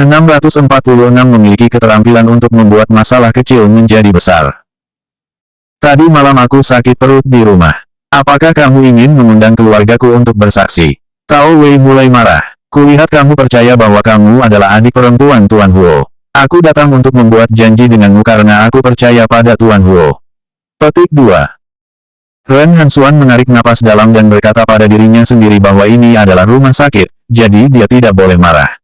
646 memiliki keterampilan untuk membuat masalah kecil menjadi besar. Tadi malam aku sakit perut di rumah. Apakah kamu ingin mengundang keluargaku untuk bersaksi? Tao Wei mulai marah. Kulihat kamu percaya bahwa kamu adalah adik perempuan Tuan Huo. Aku datang untuk membuat janji denganmu karena aku percaya pada Tuan Huo. Petik 2. Ren Hansuan menarik napas dalam dan berkata pada dirinya sendiri bahwa ini adalah rumah sakit, jadi dia tidak boleh marah.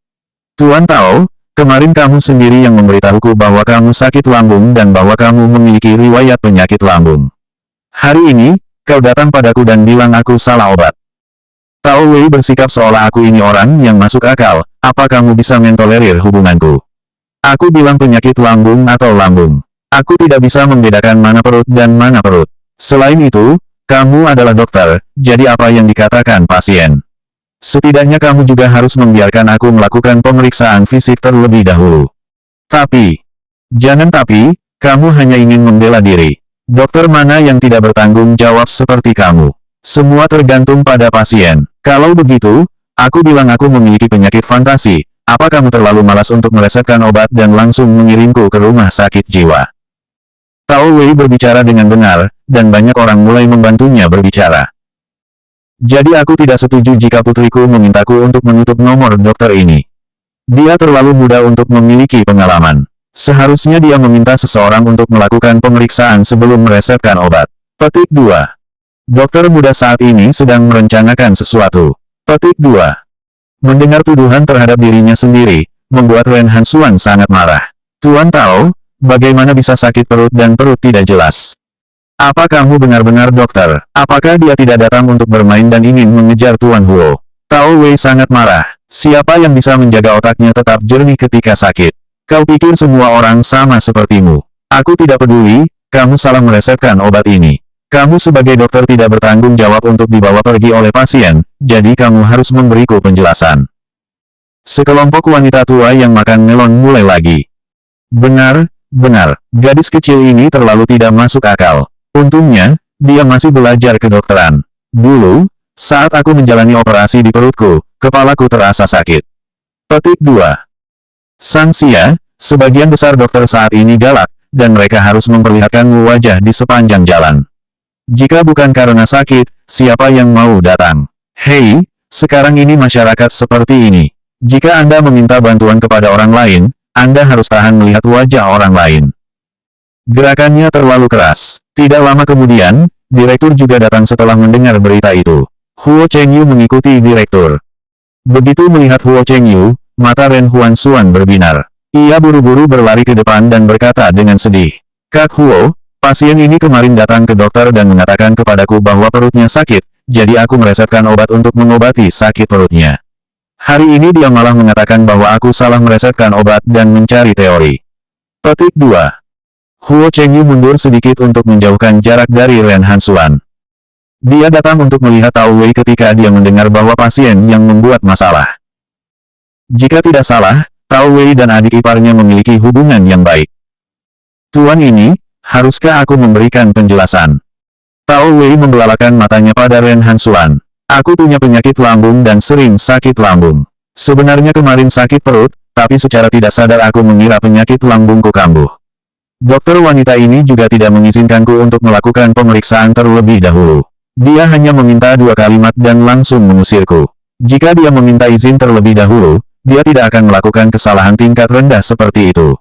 Tuan Tao, kemarin kamu sendiri yang memberitahuku bahwa kamu sakit lambung dan bahwa kamu memiliki riwayat penyakit lambung. Hari ini, kau datang padaku dan bilang aku salah obat. Tao Wei bersikap seolah aku ini orang yang masuk akal, apa kamu bisa mentolerir hubunganku? Aku bilang penyakit lambung atau lambung. Aku tidak bisa membedakan mana perut dan mana perut. Selain itu, kamu adalah dokter, jadi apa yang dikatakan pasien? Setidaknya kamu juga harus membiarkan aku melakukan pemeriksaan fisik terlebih dahulu. Jangan tapi, kamu hanya ingin membela diri. Dokter mana yang tidak bertanggung jawab seperti kamu? Semua tergantung pada pasien. Kalau begitu, aku bilang aku memiliki penyakit fantasi. Apa kamu terlalu malas untuk meresepkan obat dan langsung mengirimku ke rumah sakit jiwa? Tao Wei berbicara dengan benar, dan banyak orang mulai membantunya berbicara. Jadi aku tidak setuju jika putriku memintaku untuk menutup nomor dokter ini. Dia terlalu muda untuk memiliki pengalaman. Seharusnya dia meminta seseorang untuk melakukan pemeriksaan sebelum meresepkan obat. Petik 2. Dokter muda saat ini sedang merencanakan sesuatu. Petik 2. Mendengar tuduhan terhadap dirinya sendiri, membuat Ren Hansuan sangat marah. Tuan Tao, bagaimana bisa sakit perut dan perut tidak jelas? Apa kamu benar-benar dokter? Apakah dia tidak datang untuk bermain dan ingin mengejar Tuan Huo? Tao Wei sangat marah. Siapa yang bisa menjaga otaknya tetap jernih ketika sakit? Kau pikir semua orang sama sepertimu? Aku tidak peduli, kamu salah meresepkan obat ini. Kamu sebagai dokter tidak bertanggung jawab untuk dibawa pergi oleh pasien, jadi kamu harus memberiku penjelasan. Sekelompok wanita tua yang makan melon mulai lagi. Benar, gadis kecil ini terlalu tidak masuk akal. Untungnya, dia masih belajar kedokteran. Dulu, saat aku menjalani operasi di perutku, kepalaku terasa sakit. Petik 2. Sang Xia, sebagian besar dokter saat ini galak, dan mereka harus memperlihatkanmu wajah di sepanjang jalan. Jika bukan karena sakit, siapa yang mau datang? Hei, sekarang ini masyarakat seperti ini. Jika Anda meminta bantuan kepada orang lain, Anda harus tahan melihat wajah orang lain. Gerakannya terlalu keras. Tidak lama kemudian, direktur juga datang setelah mendengar berita itu. Huo Chengyu mengikuti direktur. Begitu melihat Huo Chengyu, mata Ren Hansuan berbinar. Ia buru-buru berlari ke depan dan berkata dengan sedih. Kak Huo, pasien ini kemarin datang ke dokter dan mengatakan kepadaku bahwa perutnya sakit, jadi aku meresepkan obat untuk mengobati sakit perutnya. Hari ini dia malah mengatakan bahwa aku salah meresepkan obat dan mencari teori. Petik 2. Huo Chengyu mundur sedikit untuk menjauhkan jarak dari Ren Hansuan. Dia datang untuk melihat Tao Wei ketika dia mendengar bahwa pasien yang membuat masalah. Jika tidak salah, Tao Wei dan adik iparnya memiliki hubungan yang baik. Tuan ini, haruskah aku memberikan penjelasan? Tao Wei membelalakan matanya pada Ren Hansuan. Aku punya penyakit lambung dan sering sakit lambung. Sebenarnya kemarin sakit perut, tapi secara tidak sadar aku mengira penyakit lambungku kambuh. Dokter wanita ini juga tidak mengizinkanku untuk melakukan pemeriksaan terlebih dahulu. Dia hanya meminta 2 kalimat dan langsung mengusirku. Jika dia meminta izin terlebih dahulu, dia tidak akan melakukan kesalahan tingkat rendah seperti itu.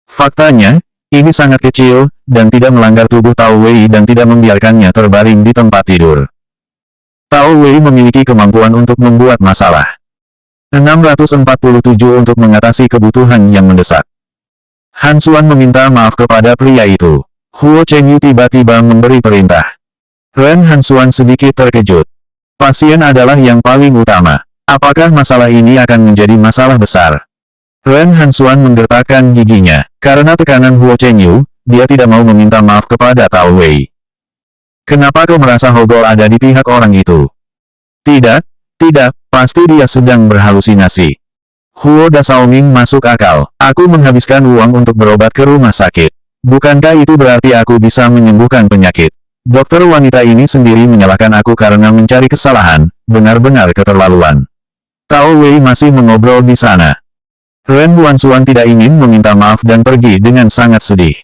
Faktanya, ini sangat kecil, dan tidak melanggar tubuh Tao Wei dan tidak membiarkannya terbaring di tempat tidur. Tao Wei memiliki kemampuan untuk membuat masalah. 647 untuk mengatasi kebutuhan yang mendesak. Hansuan meminta maaf kepada pria itu. Huo Chengyu tiba-tiba memberi perintah. Ren Hansuan sedikit terkejut. Pasien adalah yang paling utama. Apakah masalah ini akan menjadi masalah besar? Ren Hansuan menggertakkan giginya. Karena tekanan Huo Chengyu, dia tidak mau meminta maaf kepada Tao Wei. Kenapa kau merasa Hogol ada di pihak orang itu? Tidak, pasti dia sedang berhalusinasi. Huo Dasaoming masuk akal. Aku menghabiskan uang untuk berobat ke rumah sakit. Bukankah itu berarti aku bisa menyembuhkan penyakit? Dokter wanita ini sendiri menyalahkan aku karena mencari kesalahan, benar-benar keterlaluan. Tao Wei masih mengobrol di sana. Ren Huanshuan tidak ingin meminta maaf dan pergi dengan sangat sedih.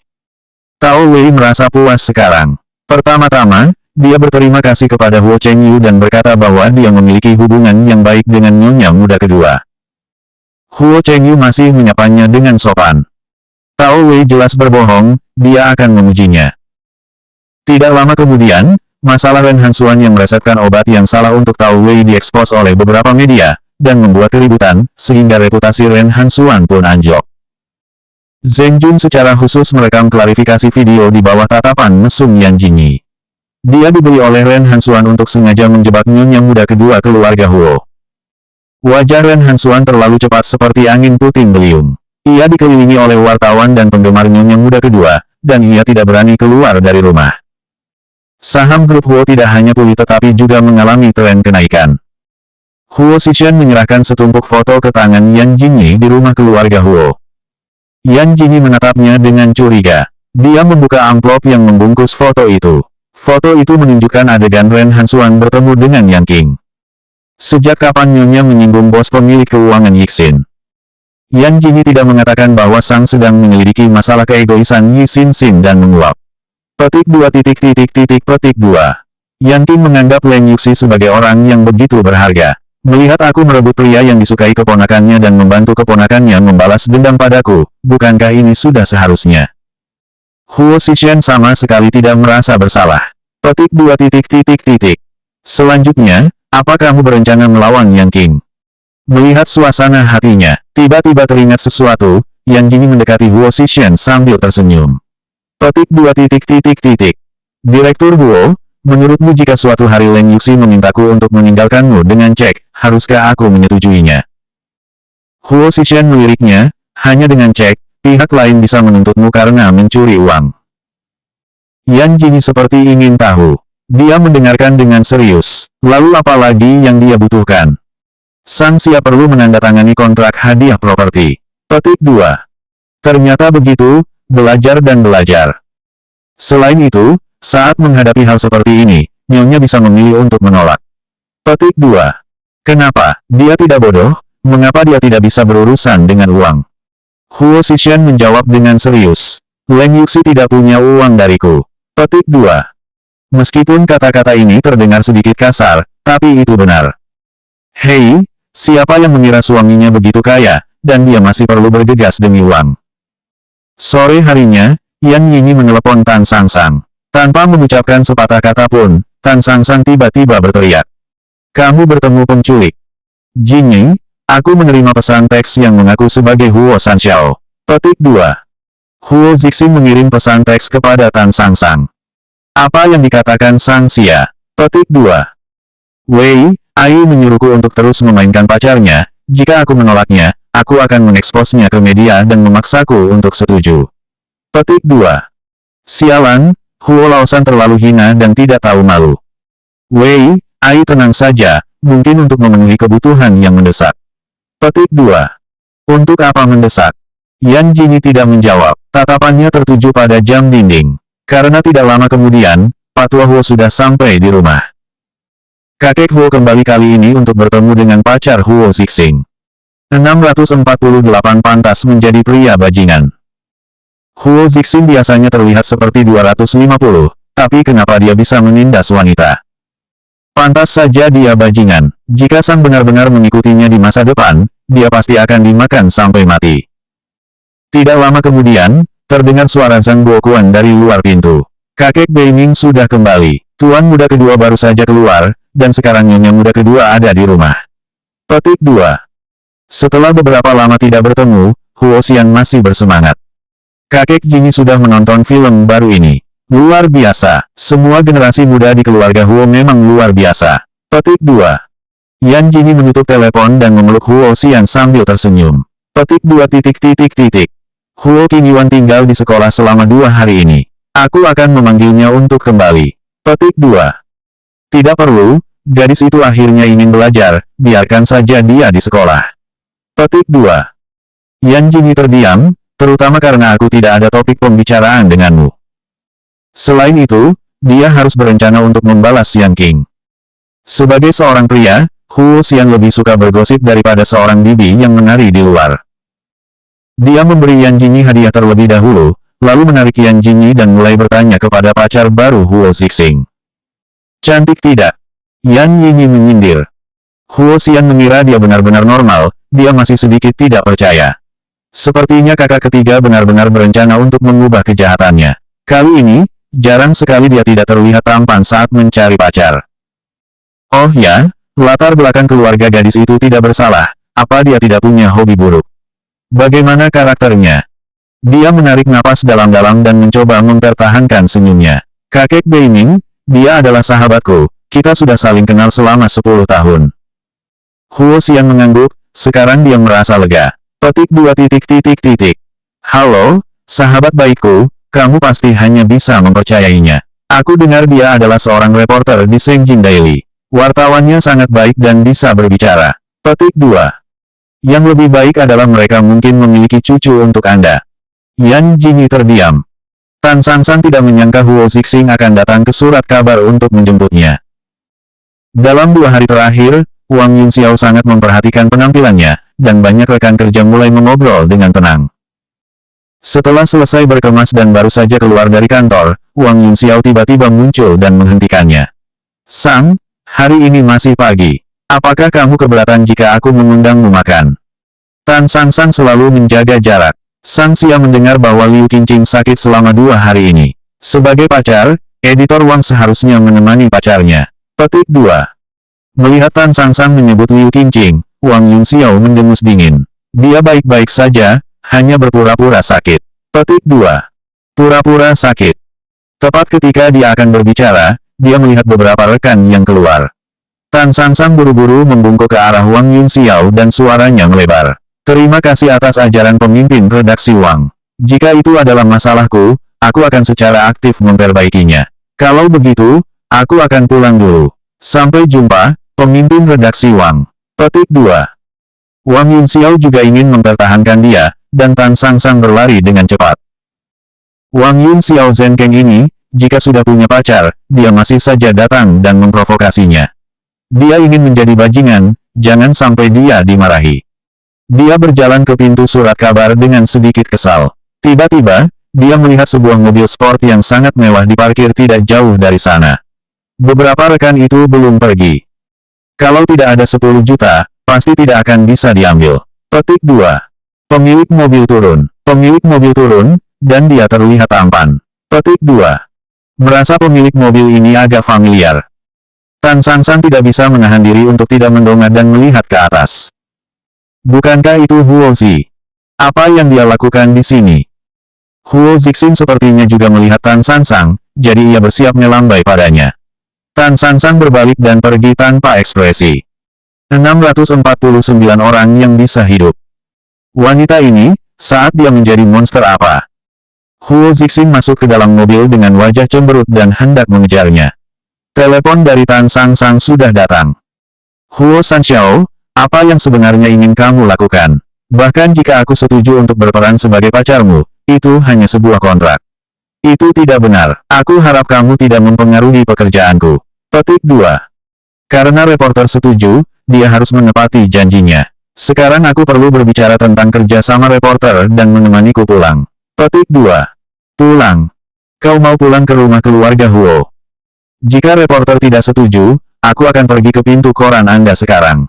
Tao Wei merasa puas sekarang. Pertama-tama, dia berterima kasih kepada Huo Chengyu dan berkata bahwa dia memiliki hubungan yang baik dengan nyonya muda kedua. Huo Chengyu masih menyapanya dengan sopan. Tao Wei jelas berbohong, dia akan memujinya. Tidak lama kemudian, masalah Ren Hanshuan yang meresepkan obat yang salah untuk Tao Wei diekspos oleh beberapa media, dan membuat keributan, sehingga reputasi Ren Hanshuan pun anjlok. Zheng Jun secara khusus merekam klarifikasi video di bawah tatapan mesum Yan Jingyi. Dia dibeli oleh Ren Hanshuan untuk sengaja menjebak nyonya muda kedua keluarga Huo. Wajah Ren Hanshuan terlalu cepat seperti angin puting beliung. Ia dikelilingi oleh wartawan dan penggemar nyonya muda kedua, dan ia tidak berani keluar dari rumah. Saham grup Huo tidak hanya pulih tetapi juga mengalami tren kenaikan. Huo Xishan menyerahkan setumpuk foto ke tangan Yan Jingyi di rumah keluarga Huo. Yan Jingyi menatapnya dengan curiga. Dia membuka amplop yang membungkus foto itu. Foto itu menunjukkan adegan Ren Hanshuan bertemu dengan Yang Qing. Sejak kapan nyonya menyinggung bos pemilik keuangan Yixin? Yan Jingyi tidak mengatakan bahwa Sang sedang menyelidiki masalah keegoisan Yixin Xin dan menguap. Petik 2. Yan Qing menganggap Leng Yuxi sebagai orang yang begitu berharga. Melihat aku merebut pria yang disukai keponakannya dan membantu keponakannya membalas dendam padaku, bukankah ini sudah seharusnya? Huo Xishan sama sekali tidak merasa bersalah. Petik 2. Selanjutnya, apa kamu berencana melawan Yang Qing? Melihat suasana hatinya, tiba-tiba teringat sesuatu, Yan Jingyi mendekati Huo Xishan sambil tersenyum. Petik 2. Direktur Huo, menurutmu jika suatu hari Leng Yuxi memintaku untuk meninggalkanmu dengan cek, haruskah aku menyetujuinya? Huo Xishan meliriknya, hanya dengan cek, pihak lain bisa menuntutmu karena mencuri uang. Yan Jingyi seperti ingin tahu. Dia mendengarkan dengan serius. Lalu apa lagi yang dia butuhkan? Sang siap perlu menandatangani kontrak hadiah properti. Petik 2. Ternyata begitu, belajar dan belajar. Selain itu, saat menghadapi hal seperti ini, nyonya bisa memilih untuk menolak. Petik 2. Kenapa? Dia tidak bodoh, mengapa dia tidak bisa berurusan dengan uang? Huo Xishan menjawab dengan serius. Leng Yuxi tidak punya uang dariku. Petik 2. Meskipun kata-kata ini terdengar sedikit kasar, tapi itu benar. Hei, siapa yang mengira suaminya begitu kaya, dan dia masih perlu bergegas demi uang? Sore harinya, Yan Yingyi menelepon Tan Sangsang. Tanpa mengucapkan sepatah kata pun, Tan Sangsang tiba-tiba berteriak. Kamu bertemu penculik. Jingyi, aku menerima pesan teks yang mengaku sebagai Huo Sanxiao. Petik 2. Huo Zixing mengirim pesan teks kepada Tan Sangsang. Apa yang dikatakan Sang Xia? Petik 2. Wei, Ai menyuruhku untuk terus memainkan pacarnya, jika aku menolaknya, aku akan mengeksposnya ke media dan memaksaku untuk setuju. Petik 2. Sialan, Huo Laosan terlalu hina dan tidak tahu malu. Wei, Ai tenang saja, mungkin untuk memenuhi kebutuhan yang mendesak. Petik 2. Untuk apa mendesak? Yan Jingyi tidak menjawab, tatapannya tertuju pada jam dinding. Karena tidak lama kemudian, Patua Huo sudah sampai di rumah. Kakek Huo kembali kali ini untuk bertemu dengan pacar Huo Xixing. 648 pantas menjadi pria bajingan. Huo Zixing biasanya terlihat seperti 250, tapi kenapa dia bisa menindas wanita? Pantas saja dia bajingan. Jika Sang benar-benar mengikutinya di masa depan, dia pasti akan dimakan sampai mati. Tidak lama kemudian, terdengar suara Zhang Guoquan dari luar pintu. Kakek Beiming sudah kembali. Tuan muda kedua baru saja keluar, dan sekarang nyonya muda kedua ada di rumah. Petik 2. Setelah beberapa lama tidak bertemu, Huo Xian masih bersemangat. Kakek Jingyi sudah menonton film baru ini. Luar biasa. Semua generasi muda di keluarga Huo memang luar biasa. Petik 2. Yan Jingyi menutup telepon dan memeluk Huo Xian sambil tersenyum. Petik 2. Huo Qingyuan tinggal di sekolah selama 2 hari ini. Aku akan memanggilnya untuk kembali. Petik 2. Tidak perlu, gadis itu akhirnya ingin belajar, biarkan saja dia di sekolah. Petik 2. Yan Jingyi terdiam, terutama karena aku tidak ada topik pembicaraan denganmu. Selain itu, dia harus berencana untuk membalas Yang Qing. Sebagai seorang pria, Huo Xian lebih suka bergosip daripada seorang bibi yang menari di luar. Dia memberi Yan Jingyi hadiah terlebih dahulu, lalu menarik Yan Jingyi dan mulai bertanya kepada pacar baru Huo Zixing. Cantik tidak? Yan Jingyi menyindir. Huo Xian mengira dia benar-benar normal, dia masih sedikit tidak percaya. Sepertinya kakak ketiga benar-benar berencana untuk mengubah kejahatannya. Kali ini, jarang sekali dia tidak terlihat tampan saat mencari pacar. Oh ya, latar belakang keluarga gadis itu tidak bersalah, apa dia tidak punya hobi buruk? Bagaimana karakternya? Dia menarik napas dalam-dalam dan mencoba mempertahankan senyumnya. Kakek Beiming, dia adalah sahabatku, kita sudah saling kenal selama 10 tahun. Huo Xian mengangguk, sekarang dia merasa lega. Petik 2 titik titik titik. Halo, sahabat baikku, kamu pasti hanya bisa mempercayainya. Aku dengar dia adalah seorang reporter di Sengjin Daily. Wartawannya sangat baik dan bisa berbicara. Petik 2. Yang lebih baik adalah mereka mungkin memiliki cucu untuk Anda. Yan Jingyi terdiam. Tan Sansan tidak menyangka Huo Zixing akan datang ke surat kabar untuk menjemputnya. Dalam 2 hari terakhir, Wang Yunxiao sangat memperhatikan penampilannya, dan banyak rekan kerja mulai mengobrol dengan tenang. Setelah selesai berkemas dan baru saja keluar dari kantor, Wang Yunxiao tiba-tiba muncul dan menghentikannya. Sang, hari ini masih pagi. Apakah kamu keberatan jika aku mengundangmu makan? Tan Sansan selalu menjaga jarak. Sang Xia mendengar bahwa Liu Qingqing sakit selama 2 hari ini. Sebagai pacar, editor Wang seharusnya menemani pacarnya. Petik 2. Melihat Tan Sansan menyebut Liu Qingqing, Wang Yunxiao mendengus dingin. Dia baik-baik saja, hanya berpura-pura sakit. Petik 2. Pura-pura sakit. Tepat ketika dia akan berbicara, dia melihat beberapa rekan yang keluar. Tan Sansan buru-buru membungkuk ke arah Wang Yunxiao dan suaranya melebar. Terima kasih atas ajaran pemimpin redaksi Wang. Jika itu adalah masalahku, aku akan secara aktif memperbaikinya. Kalau begitu, aku akan pulang dulu. Sampai jumpa, pemimpin redaksi Wang. Petik 2. Wang Yunxiao juga ingin mempertahankan dia, dan Tan Sansan berlari dengan cepat. Wang Yunxiao Zenkeng ini, jika sudah punya pacar, dia masih saja datang dan memprovokasinya. Dia ingin menjadi bajingan, jangan sampai dia dimarahi. Dia berjalan ke pintu surat kabar dengan sedikit kesal. Tiba-tiba, dia melihat sebuah mobil sport yang sangat mewah diparkir tidak jauh dari sana. Beberapa rekan itu belum pergi. Kalau tidak ada 10 juta, pasti tidak akan bisa diambil. Petik 2. Pemilik mobil turun. Pemilik mobil turun, dan dia terlihat tampan. Petik 2. Merasa pemilik mobil ini agak familiar. Tan Sansan tidak bisa menahan diri untuk tidak mendongak dan melihat ke atas. Bukankah itu Huo Zi? Apa yang dia lakukan di sini? Huo Zixing sepertinya juga melihat Tan Sansan, jadi ia bersiap melambai padanya. Tan Sansan berbalik dan pergi tanpa ekspresi. 649 orang yang bisa hidup. Wanita ini, saat dia menjadi monster apa? Huo Zixing masuk ke dalam mobil dengan wajah cemberut dan hendak mengejarnya. Telepon dari Tan Sansan sudah datang. Huo Sanxiao, apa yang sebenarnya ingin kamu lakukan? Bahkan jika aku setuju untuk berperan sebagai pacarmu, itu hanya sebuah kontrak. Itu tidak benar. Aku harap kamu tidak mempengaruhi pekerjaanku. Petik 2. Karena reporter setuju, dia harus menepati janjinya. Sekarang aku perlu berbicara tentang kerja sama reporter dan menemaniku pulang. Petik 2. Pulang. Kau mau pulang ke rumah keluarga Huo? Jika reporter tidak setuju, aku akan pergi ke pintu koran Anda sekarang.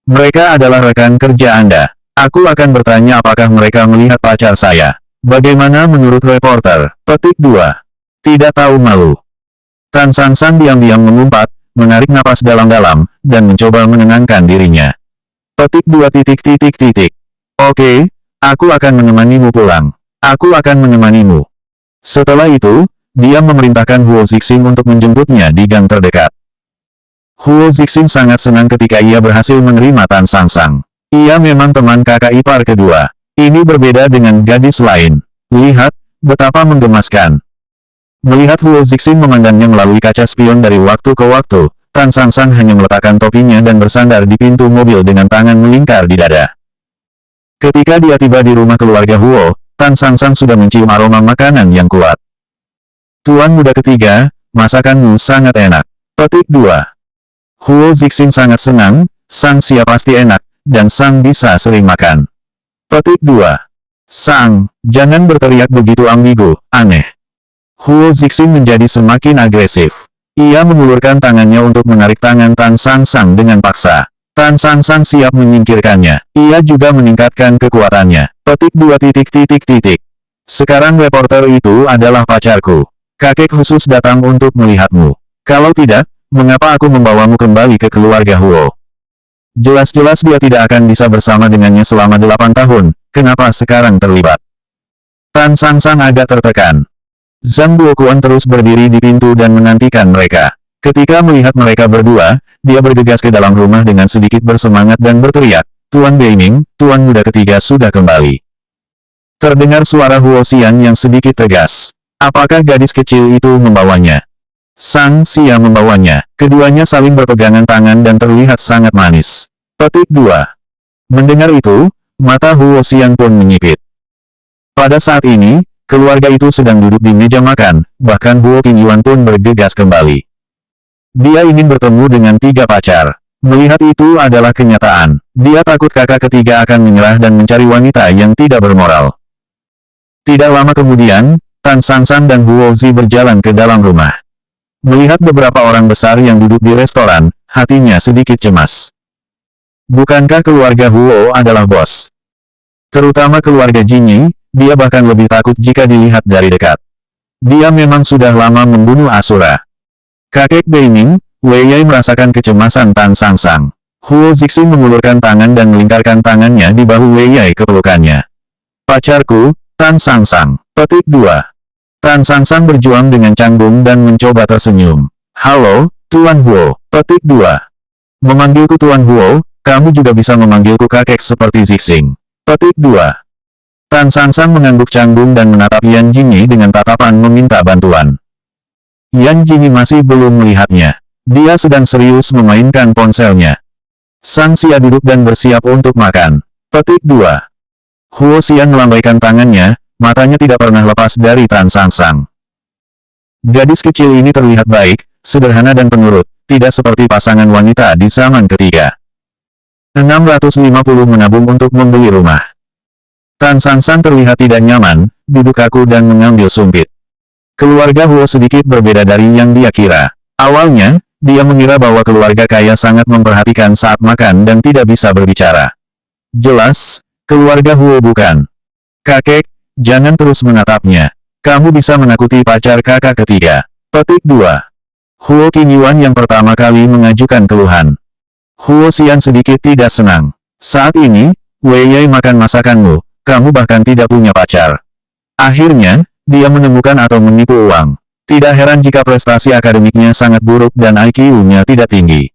Mereka adalah rekan kerja Anda. Aku akan bertanya apakah mereka melihat pacar saya. Bagaimana menurut reporter? Petik 2. Tidak tahu malu. Tan Sansan diam-diam mengumpat, menarik napas dalam-dalam, dan mencoba menenangkan dirinya. Petik 2 titik titik titik. Oke, aku akan menemanimu pulang. Aku akan menemanimu. Setelah itu, dia memerintahkan Huo Zixing untuk menjemputnya di gang terdekat. Huo Zixing sangat senang ketika ia berhasil menerima Tan Sansan. Ia memang teman kakak ipar kedua. Ini berbeda dengan gadis lain. Lihat, betapa menggemaskan. Melihat Huo Zixing memandangnya melalui kaca spion dari waktu ke waktu, Tan Sansan hanya meletakkan topinya dan bersandar di pintu mobil dengan tangan melingkar di dada. Ketika dia tiba di rumah keluarga Huo, Tan Sansan sudah mencium aroma makanan yang kuat. Tuan muda ketiga, masakanmu sangat enak. Petik 2. Huo Zixing sangat senang, Sang Xia pasti enak, dan Sang bisa sering makan. Petik 2. Sang, jangan berteriak begitu ambigu, aneh. Huo Zixing menjadi semakin agresif. Ia mengulurkan tangannya untuk menarik tangan Tan Sangsang dengan paksa. Tan Sangsang siap menyingkirkannya. Ia juga meningkatkan kekuatannya. Petik 2. Sekarang reporter itu adalah pacarku. Kakek khusus datang untuk melihatmu. Kalau tidak, mengapa aku membawamu kembali ke keluarga Huo? Jelas-jelas dia tidak akan bisa bersama dengannya selama 8 tahun, kenapa sekarang terlibat? Tan Sangsang agak tertekan. Zhang Duokuan terus berdiri di pintu dan menantikan mereka. Ketika melihat mereka berdua, dia bergegas ke dalam rumah dengan sedikit bersemangat dan berteriak, Tuan Beiming, Tuan Muda ketiga sudah kembali. Terdengar suara Huo Xian yang sedikit tegas. Apakah gadis kecil itu membawanya? Sang Xia membawanya. Keduanya saling berpegangan tangan dan terlihat sangat manis. Petik 2. Mendengar itu, mata Huo Xian pun menyipit. Pada saat ini, keluarga itu sedang duduk di meja makan, bahkan Huo Qingyuan pun bergegas kembali. Dia ingin bertemu dengan 3 pacar. Melihat itu adalah kenyataan. Dia takut kakak ketiga akan menyerah dan mencari wanita yang tidak bermoral. Tidak lama kemudian, Tan Sangsang dan Huo Zi berjalan ke dalam rumah. Melihat beberapa orang besar yang duduk di restoran, hatinya sedikit cemas. Bukankah keluarga Huo adalah bos? Terutama keluarga Jinyi, dia bahkan lebih takut jika dilihat dari dekat. Dia memang sudah lama membunuh Asura. Kakek Beiming, Wei Yai merasakan kecemasan Tan Sangsang. Huo Zixing mengulurkan tangan dan melingkarkan tangannya di bahu Wei Yai ke pelukannya. Pacarku, Tan Sangsang. Petik 2. Tan Sangsang berjuang dengan canggung dan mencoba tersenyum. Halo, Tuan Huo. Petik 2. Memanggilku Tuan Huo, kamu juga bisa memanggilku kakek seperti Zixing. Petik 2. Tan Sangsang mengangguk canggung dan menatap Yan Jingyi dengan tatapan meminta bantuan. Yan Jingyi masih belum melihatnya. Dia sedang serius memainkan ponselnya. Sang Xia duduk dan bersiap untuk makan. Petik 2. Huo Xian melambaikan tangannya, matanya tidak pernah lepas dari Tan Sangsang. Gadis kecil ini terlihat baik, sederhana dan penurut, tidak seperti pasangan wanita di zaman ketiga. 650 menabung untuk membeli rumah. Tan Sangsang terlihat tidak nyaman, duduk kaku dan mengambil sumpit. Keluarga Huo sedikit berbeda dari yang dia kira. Awalnya, dia mengira bahwa keluarga kaya sangat memperhatikan saat makan dan tidak bisa berbicara. Jelas, keluarga Huo bukan. Kakek, jangan terus menatapnya. Kamu bisa menakuti pacar kakak ketiga. Petik 2. Huo Qingyuan yang pertama kali mengajukan keluhan. Huo Xian sedikit tidak senang. Saat ini, Wei Yai makan masakanmu, kamu bahkan tidak punya pacar. Akhirnya, dia menemukan atau menipu uang. Tidak heran jika prestasi akademiknya sangat buruk dan IQ-nya tidak tinggi.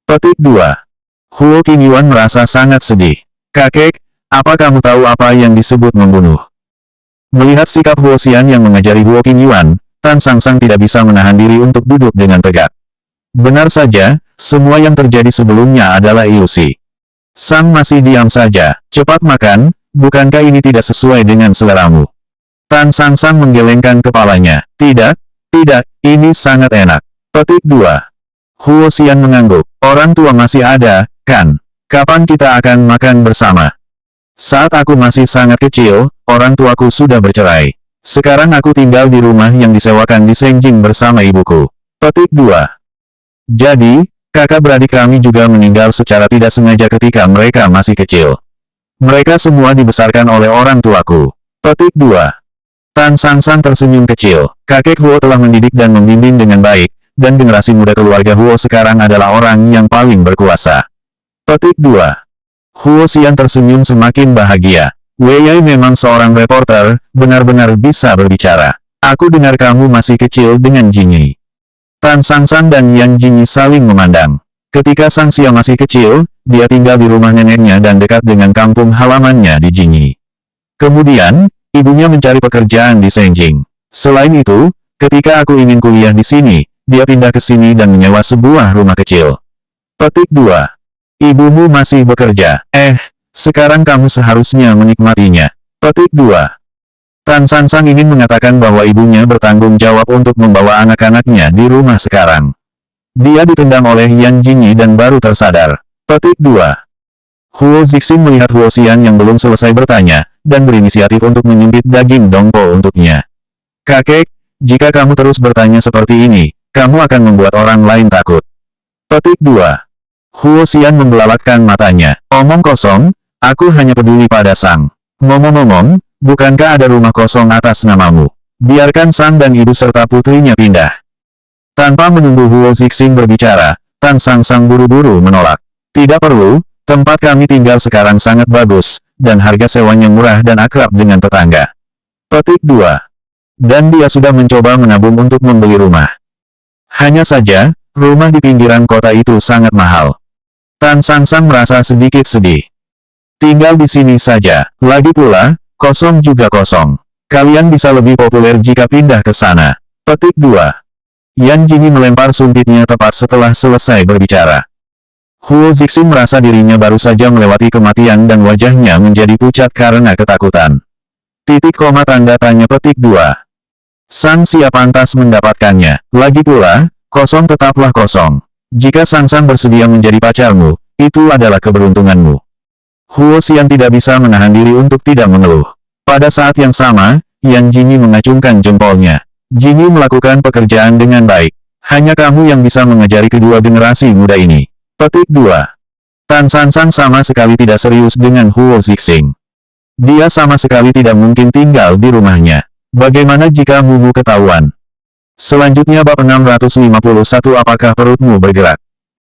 Petik 2. Huo Qingyuan merasa sangat sedih. Kakek, apa kamu tahu apa yang disebut membunuh? Melihat sikap Huo Xian yang mengajari Huo Qingyuan, Tan Sangsang tidak bisa menahan diri untuk duduk dengan tegak. Benar saja, semua yang terjadi sebelumnya adalah ilusi. Sang masih diam saja. Cepat makan, bukankah ini tidak sesuai dengan seleramu? Tan Sangsang menggelengkan kepalanya. Tidak, ini sangat enak. Petik 2. Huo Xian mengangguk. Orang tua masih ada, kan? Kapan kita akan makan bersama? Saat aku masih sangat kecil, orang tuaku sudah bercerai. Sekarang aku tinggal di rumah yang disewakan di Sengjing bersama ibuku. Petik 2. Jadi, kakak beradik kami juga meninggal secara tidak sengaja ketika mereka masih kecil. Mereka semua dibesarkan oleh orang tuaku. Petik 2. Tan Sangsang tersenyum kecil. Kakek Huo telah mendidik dan membimbing dengan baik, dan generasi muda keluarga Huo sekarang adalah orang yang paling berkuasa. Petik 2. Huo Xian tersenyum semakin bahagia. Wei Yai memang seorang reporter, benar-benar bisa berbicara. Aku dengar kamu masih kecil dengan Jinyi. Tan Sangsang dan Yan Jingyi saling memandang. Ketika Sang Xia masih kecil, dia tinggal di rumah neneknya dan dekat dengan kampung halamannya di Jinyi. Kemudian, ibunya mencari pekerjaan di Sengjing. Selain itu, ketika aku ingin kuliah di sini, dia pindah ke sini dan menyewa sebuah rumah kecil. Petik 2. Ibumu masih bekerja. Sekarang kamu seharusnya menikmatinya. Petik 2. Tan Sangsang ingin mengatakan bahwa ibunya bertanggung jawab untuk membawa anak-anaknya di rumah sekarang. Dia ditendang oleh Yan Jingyi dan baru tersadar. Petik 2. Huo Zixing melihat Huo Xian yang belum selesai bertanya, dan berinisiatif untuk menyuntik daging dongpo untuknya. Kakek, jika kamu terus bertanya seperti ini, kamu akan membuat orang lain takut. Petik 2. Huo Xian membelalakkan matanya. Omong kosong, aku hanya peduli pada Sang. Ngomong-ngomong, bukankah ada rumah kosong atas namamu? Biarkan Sang dan ibu serta putrinya pindah. Tanpa menunggu Huo Zixing berbicara, Tan Sang buru-buru menolak. Tidak perlu, tempat kami tinggal sekarang sangat bagus, dan harga sewanya murah dan akrab dengan tetangga. Petik 2. Dan dia sudah mencoba menabung untuk membeli rumah. Hanya saja, rumah di pinggiran kota itu sangat mahal. Tan Sang merasa sedikit sedih. Tinggal di sini saja, lagi pula, kosong juga kosong. Kalian bisa lebih populer jika pindah ke sana. Petik 2. Yan Jingyi melempar sumpitnya tepat setelah selesai berbicara. Huo Zixing merasa dirinya baru saja melewati kematian dan wajahnya menjadi pucat karena ketakutan. Titik koma tanda tanya petik 2. Sang siap pantas mendapatkannya. Lagi pula, kosong tetaplah kosong. Jika Sang bersedia menjadi pacarmu, itu adalah keberuntunganmu. Huo Xian tidak bisa menahan diri untuk tidak mengeluh. Pada saat yang sama, Yan Jingyi mengacungkan jempolnya. Jingyi melakukan pekerjaan dengan baik. Hanya kamu yang bisa mengajari kedua generasi muda ini. Petik 2. Tan Sang sama sekali tidak serius dengan Huo Zixing. Dia sama sekali tidak mungkin tinggal di rumahnya. Bagaimana jika Mumu ketahuan? Selanjutnya bab 651 apakah perutmu bergerak?